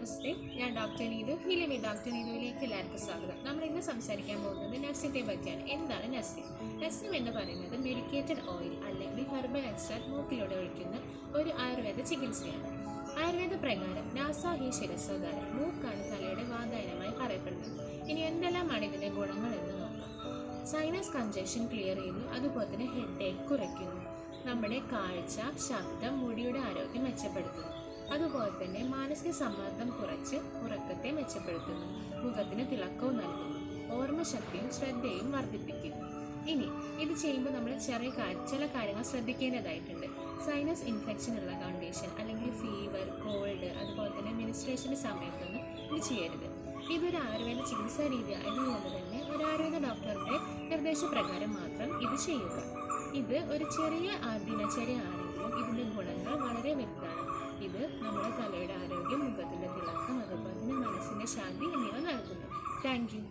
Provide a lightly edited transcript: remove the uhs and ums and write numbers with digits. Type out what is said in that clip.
നമസ്തേ, ഞാൻ doctor Neethu. Healing with doctor നീതുവിലേക്ക് എല്ലാവർക്കും സ്വാഗതം. നമ്മൾ ഇന്ന് സംസാരിക്കാൻ പോകുന്നത് നഴ്സിംഗിനെ പറ്റിയാണ്. എന്താണ് നഴ്സിംഗ്? നഴ്സിംഗ് എന്ന് പറയുന്നത് മെഡിക്കേറ്റഡ് ഓയിൽ അല്ലെങ്കിൽ ഹെർബൽ എക്സ്ട്രാക്ട് മൂക്കിലൂടെ ഒഴിക്കുന്ന ഒരു ആയുർവേദ ചികിത്സയാണ്. ആയുർവേദ പ്രകാരം നാസ ഹി ശിരസ്സോദാരം, മൂക്കാണ് തലയുടെ വാതായനമായി പറയപ്പെടുന്നത്. ഇനി എന്തെല്ലാമാണ് ഇതിന്റെ ഗുണങ്ങൾ എന്ന് നോക്കാം. സൈനസ് കൺജഷൻ ക്ലിയർ ചെയ്യുന്നു, അതുപോലെ തന്നെ ഹെഡേക്ക് കുറയ്ക്കുന്നു, നമ്മുടെ കാഴ്ച, ശബ്ദം, മുടിയുടെ ആരോഗ്യം മെച്ചപ്പെടുത്തുന്നു, അതുപോലെ തന്നെ മാനസിക സമ്മർദ്ദം കുറച്ച് ഉറക്കത്തെ മെച്ചപ്പെടുത്തുന്നു, മുഖത്തിന് തിളക്കവും നൽകുന്നു, ഓർമ്മശക്തിയും ശ്രദ്ധയും വർദ്ധിപ്പിക്കുന്നു. ഇനി ഇത് ചെയ്യുമ്പോൾ നമ്മൾ ചില കാര്യങ്ങൾ ശ്രദ്ധിക്കേണ്ടതായിട്ടുണ്ട്. സൈനസ് ഇൻഫെക്ഷൻ ഉള്ള കണ്ടീഷൻ അല്ലെങ്കിൽ ഫീവർ, കോൾഡ്, അതുപോലെ തന്നെ മെൻസ്ട്രേഷൻ്റെ സമയത്തൊന്നും ഇത് ചെയ്യരുത്. ഇതൊരു ആയുർവേദ ചികിത്സാ രീതി ആയതുകൊണ്ട് തന്നെ ഒരു ആയുർവേദ ഡോക്ടറുടെ നിർദ്ദേശപ്രകാരം മാത്രം ഇത് ചെയ്യുക. ഇത് ഒരു ചെറിയ ദിനചര്യ ആണെങ്കിലും ഇതിൻ്റെ ഗുണങ്ങൾ വളരെ വലുതാണ്. ഇത് നമ്മുടെ തലയുടെ ആരോഗ്യം, മുഖത്തിൻ്റെ തിളക്കം, അതുപോലെ തന്നെ മനസ്സിൻ്റെ ശാന്തി എന്നിവ നൽകുന്നു. Thank you.